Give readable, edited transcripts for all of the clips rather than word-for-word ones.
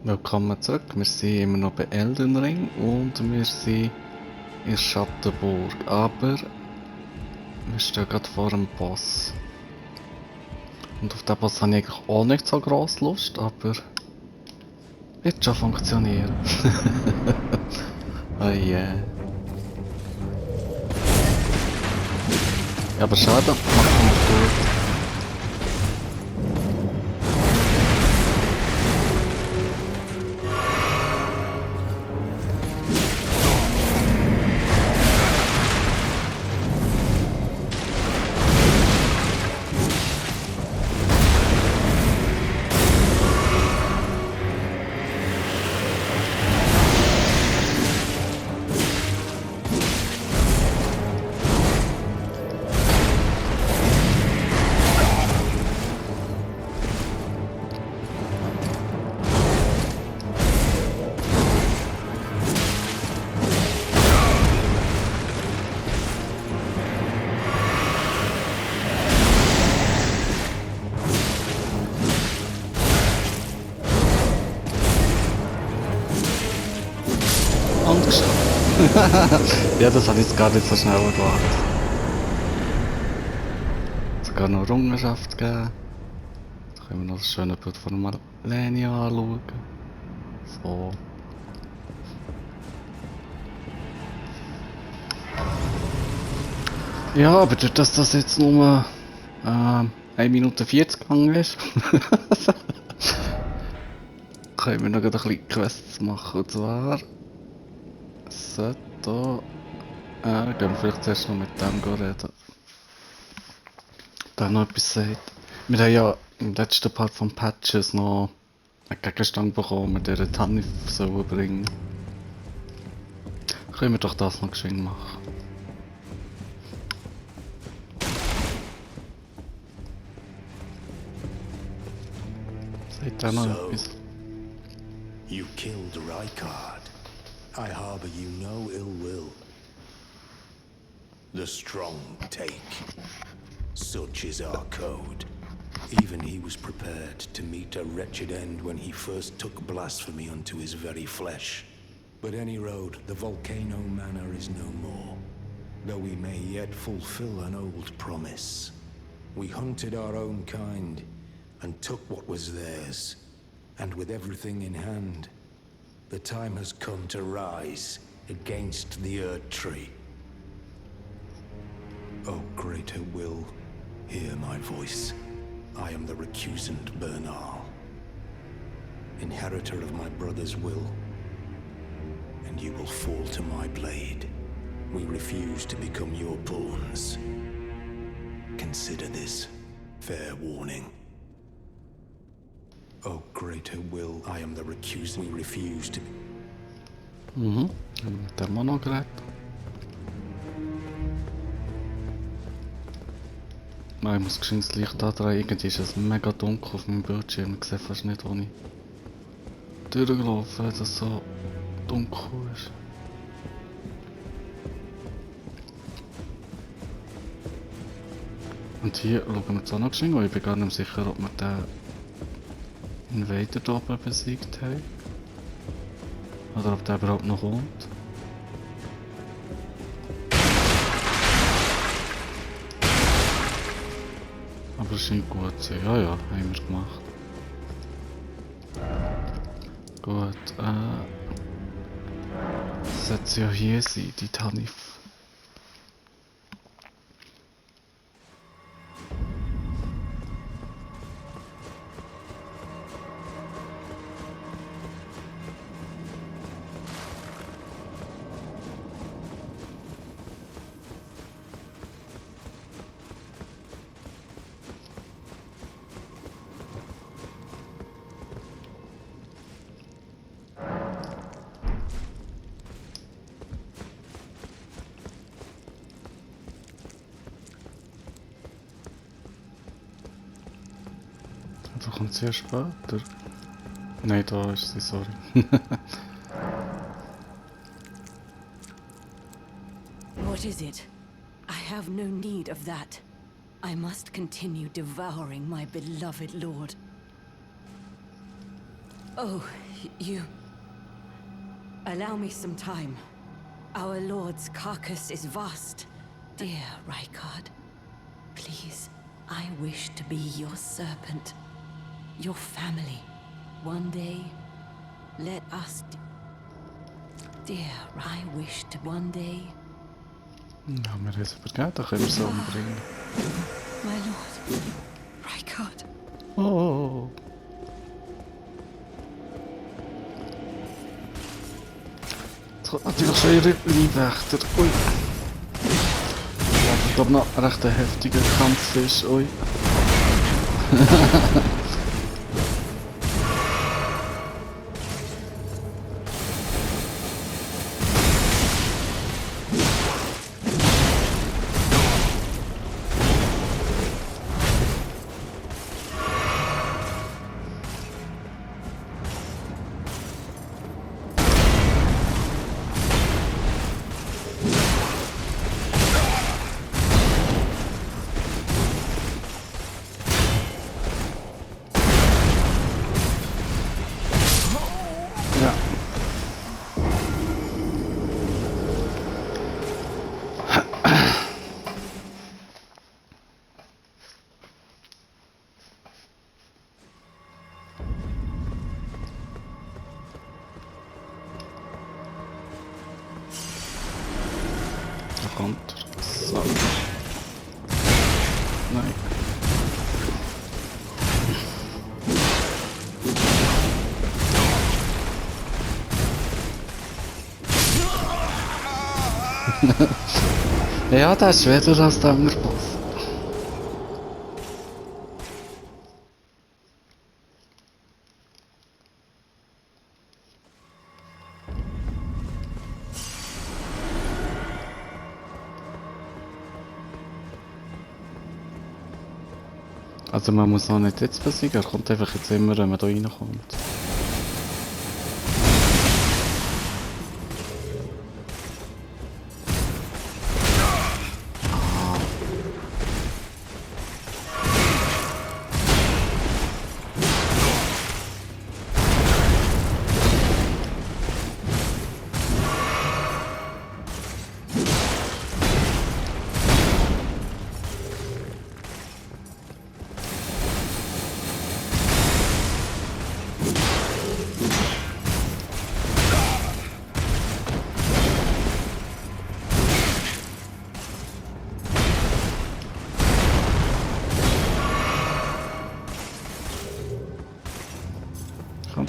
Willkommen zurück. Wir sind immer noch bei Elden Ring und wir sind in Schattenburg. Aber wir stehen gerade vor dem Boss. Und auf den Boss habe ich eigentlich auch nicht so gross Lust, aber wird schon funktionieren. Oh yeah. Ja, aber schade, macht nicht gut. Angst. Ja, das hat jetzt gar nicht so schnell gewartet. Sogar noch Errungenschaft geben. Jetzt können wir noch das schöne Bild von Malenia anschauen. So. Ja, aber dadurch, dass das jetzt nur 1 Minute 40 gegangen ist, können wir noch ein bisschen Quests machen. Und zwar sollte da. Gehen wir vielleicht zuerst noch mit dem reden. Da noch etwas sagt. Wir haben ja im letzten Part von Patches noch einen Gegenstand bekommen, der den Tanif sollen bringen. Können wir doch das noch geschwind machen. Sagt er noch etwas? You killed Rykard. I harbor you no ill will. The strong take. Such is our code. Even he was prepared to meet a wretched end when he first took blasphemy unto his very flesh. But any road, the volcano manor is no more. Though we may yet fulfill an old promise. We hunted our own kind and took what was theirs. And with everything in hand, the time has come to rise against the Earth Tree. O greater will, hear my voice. I am the recusant Bernal, inheritor of my brother's will, and you will fall to my blade. We refuse to become your pawns. Consider this fair warning. O greater will, I am the recusant. We refuse to be. Der Monogerät. Nein, ich muss geschwind das Licht andrehen. Irgendwie ist es mega dunkel auf meinem Bildschirm. Ich sehe fast nicht, wo ich durchgelaufen bin, dass es so dunkel ist. Und hier schauen wir jetzt auch noch geschwind, weil ich bin gar nicht sicher, ob wir den Invader da oben besiegt haben. Oder ob der überhaupt noch kommt. Aber es scheint gut zu sein. Ja, ja, haben wir gemacht. Gut, das sollte ja hier sein, die Tanif. Da kommt sie erst später. Nein, da ist sie, sorry. What is it? I have no need of that. I must continue devouring my beloved lord. Oh, you... Allow me some time. Our Lord's carcass is vast. Dear Rykard, please, I wish to be your serpent. Your family. One day, let us... Dear, I wish to one day... Ja, wir haben es vergeben, da können wir so umbringen. My Lord, Rykard. Oh. Jetzt kommt natürlich schon ihre Leibwächter. Ui. Ich glaube noch ein recht heftiger Kampf ist. Ui. Ja. Da kommt er. So. Nein. Ja, das ist schwerer als der andere Boss. Also man muss noch nicht jetzt besiegen, er kommt einfach jetzt immer, wenn man da reinkommt. Komm.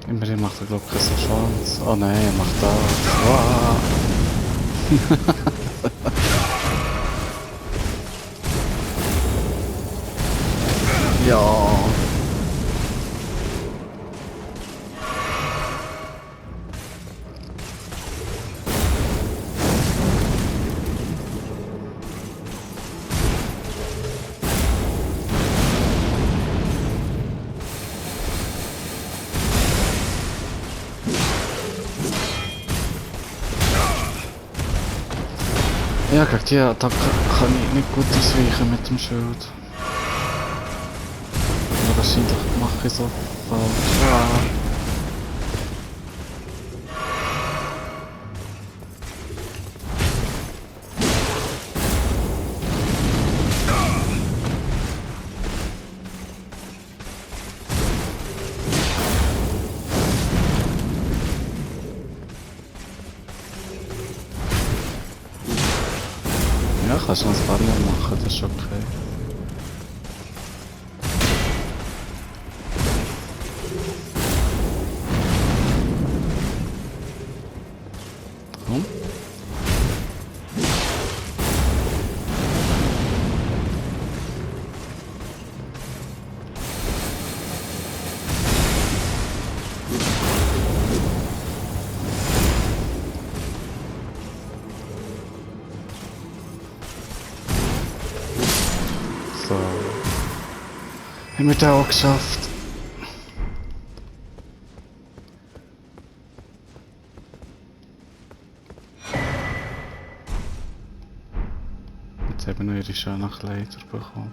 Immerhin macht er, glaube ich, keine Chance. Oh nein, er macht das. Wow. Ja. Ja, gegen die Attacke kann ich nicht gut ausweichen mit dem Schild. Ja, wahrscheinlich mache ich so falsch. Ja. Ja, kannst du noch ein Barrier machen, das ist okay. Komm. So. Haben wir das auch geschafft. Jetzt haben wir noch ihre schönen Kleider bekommen.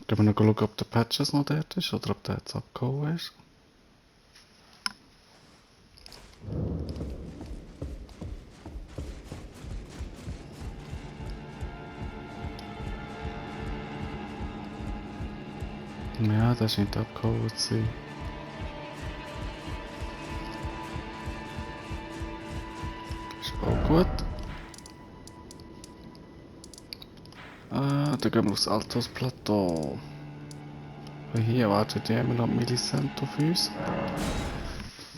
Gehen wir noch schauen, ob der Patches noch dort ist oder ob der jetzt abgehauen ist. Ja, der scheint abgehauen zu sein. Ist auch gut. Dann gehen wir aufs Altos-Plateau. Und hier wartet ja immer noch Millicent auf uns.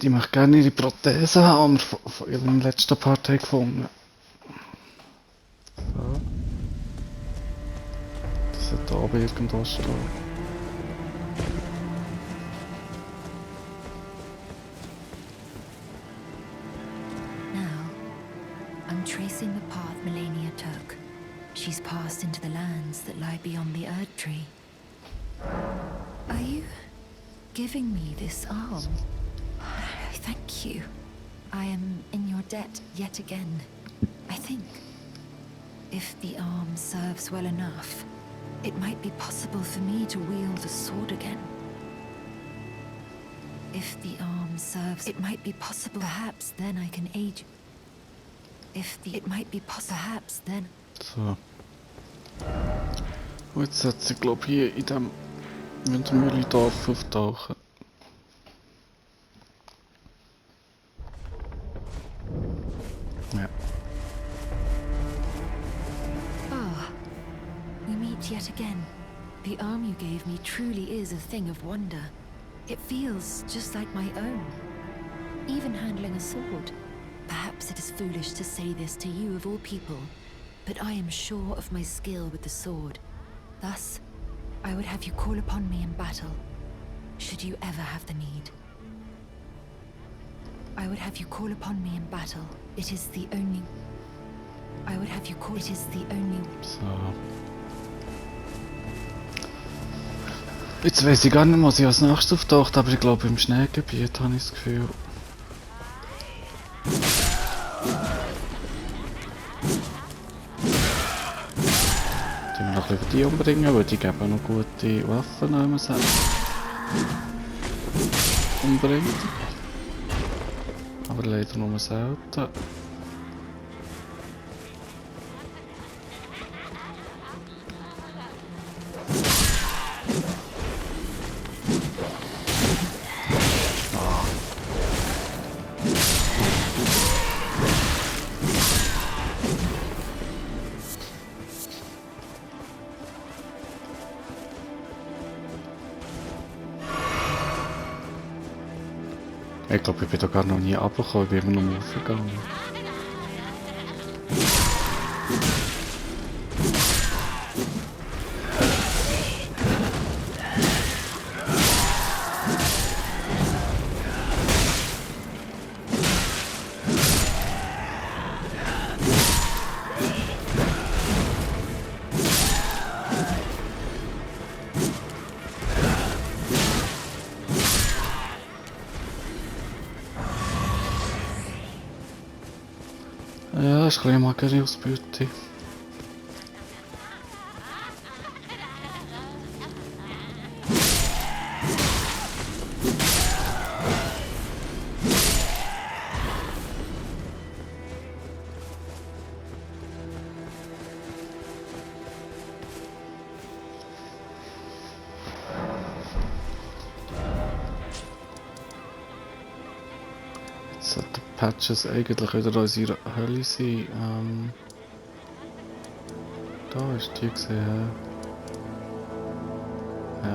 Die möchte gerne ihre Prothese haben, die wir von ihrem letzten Part haben gefunden. So. Das sollte oben irgendwo stehen. Tracing the path Melania took, she's passed into the lands that lie beyond the Erd Tree. Are you giving me this arm? Thank you. I am in your debt yet again. I think if the arm serves well enough, it might be possible for me to wield a sword again. If the arm serves, it might be possible. Perhaps then I can aid you. It might be possible, perhaps then. So. Und jetzt sollte sie, glaube ich, hier in dem Windmühlendorf auftauchen. Ja. Ah, we meet yet again. The arm you gave me truly is a thing of wonder. It feels just like my own. Even handling a sword. Perhaps it is foolish to say this to you of all people, but I am sure of my skill with the sword. Thus, I would have you call upon me in battle, should you ever have the need. I would have you call upon me in battle. It is the only... I would have you call... It is the only... So. Jetzt weiß ich gar nicht, was ich als nächstes auftaucht, aber ich glaube im Schneegebiet habe ich das Gefühl. Noch ein bisschen die umbringen, weil die geben noch gute Waffen, wenn man sie umbringt. Aber leider nur selten. Ich glaube, ich bin da gar noch nie runtergekommen, ich bin immer noch aufgegangen. Ja, ist ein bisschen magere Ausbeute. Jetzt sollte Patches eigentlich wieder in unserer Hölle sein. Da ist die gesehen. Ja.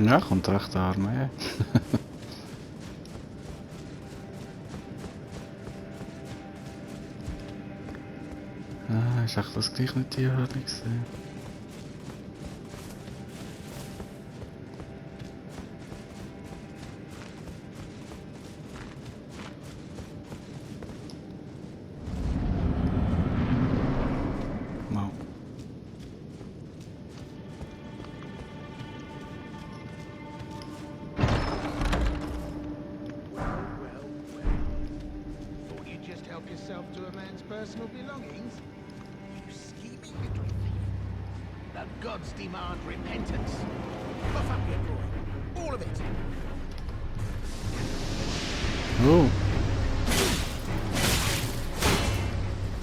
Ja, kommt recht eine Armee. Ah, ist echt das gleich nicht die Höhle gesehen. Wow. Thought you'd just help yourself to a man's personal belongings? You scheming little thief. The gods demand repentance. Puff up your groin. All of it. Oh,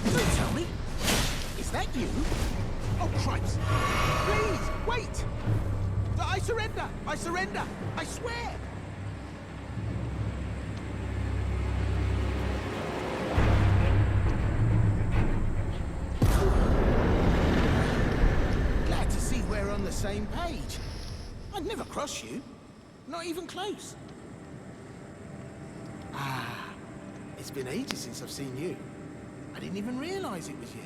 Don't tell me. Is that you? Oh, Christ. Please, wait. I surrender. I surrender. I swear. Glad to see we're on the same page. I'd never cross you. Not even close. Ah, it's been ages since I've seen you. I didn't even realize it was you.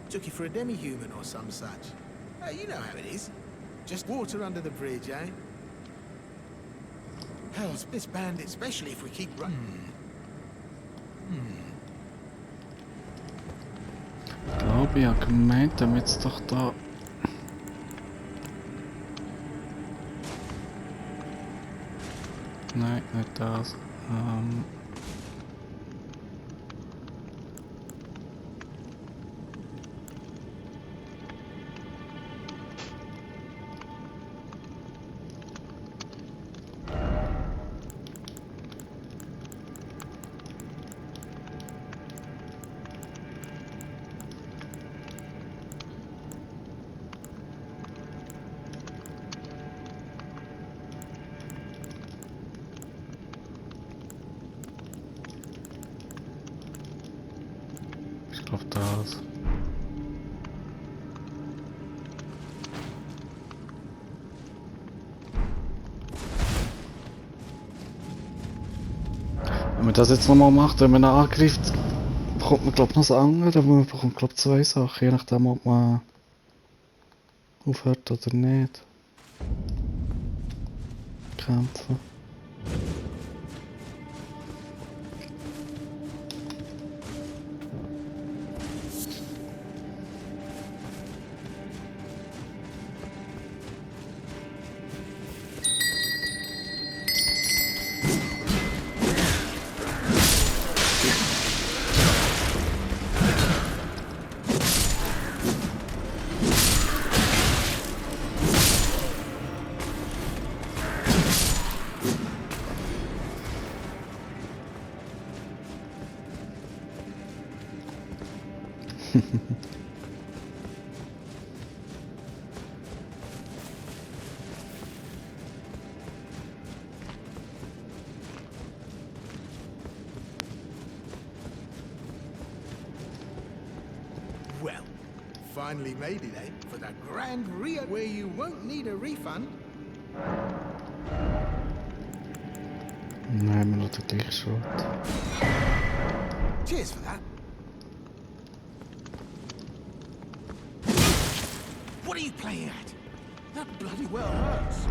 Took you for a demi-human or some such. You know how it is. Just water under the bridge, eh? Hell, this bandit, especially if we keep running. ich glaube, ich habe gemeint, damit es doch da... Nein, nicht das. Ich glaube, das. Wenn man das jetzt nochmal macht, wenn man ihn angreift, bekommt man glaube ich noch das andere, aber man bekommt glaube ich zwei Sachen, je nachdem ob man aufhört oder nicht. Kämpfen. Well, finally made it, eh? For the Grand Rio, where you won't need a refund. Nein, wir noch den gleichen Schrott. Cheers for that. What are you playing at? That bloody well hurts.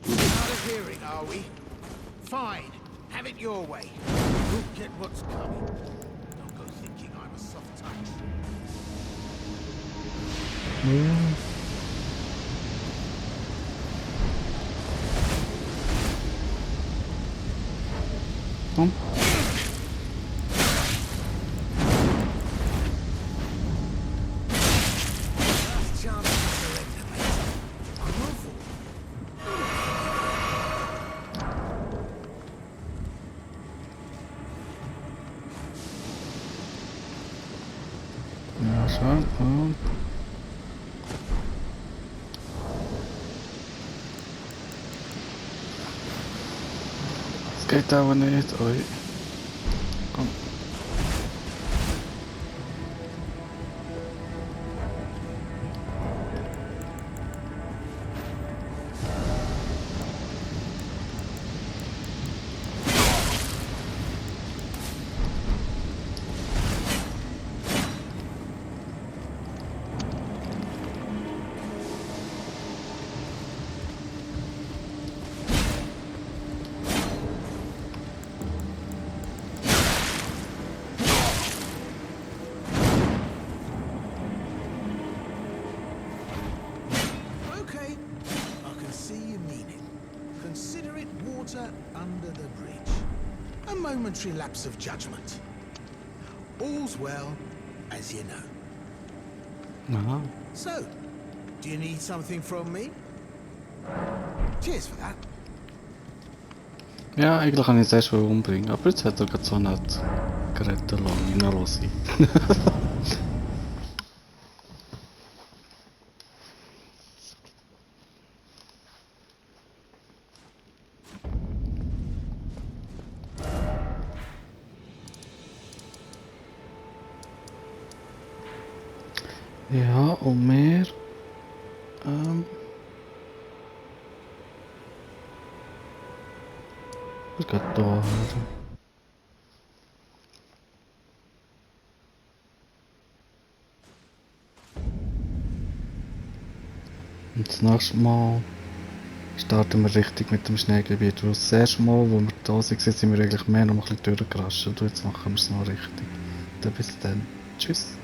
Hard of hearing, are we? Fine. Have it your way. You'll get what's coming. Don't go thinking I'm a soft touch. Kom. Last chance to surrender, mate. I'm awful. Ja, schon. Und... Es geht aber nicht. Ui. Komm. momentary lapse of judgment. All's well, as you know. Aha. So, do you need something from me? Cheers for that. Ja, eigentlich kann ich es erst umbringen, aber jetzt hat er gerade so nett gerettet lassen, in einer sein. Ja, und mehr. Wir gehen hier her. Und das nächste Mal starten wir richtig mit dem Schneegebiet. Weil das erste Mal, wo wir da waren, sind wir eigentlich mehr noch ein bisschen durchgerascht. Und jetzt machen wir es noch richtig. Dann bis dann. Tschüss.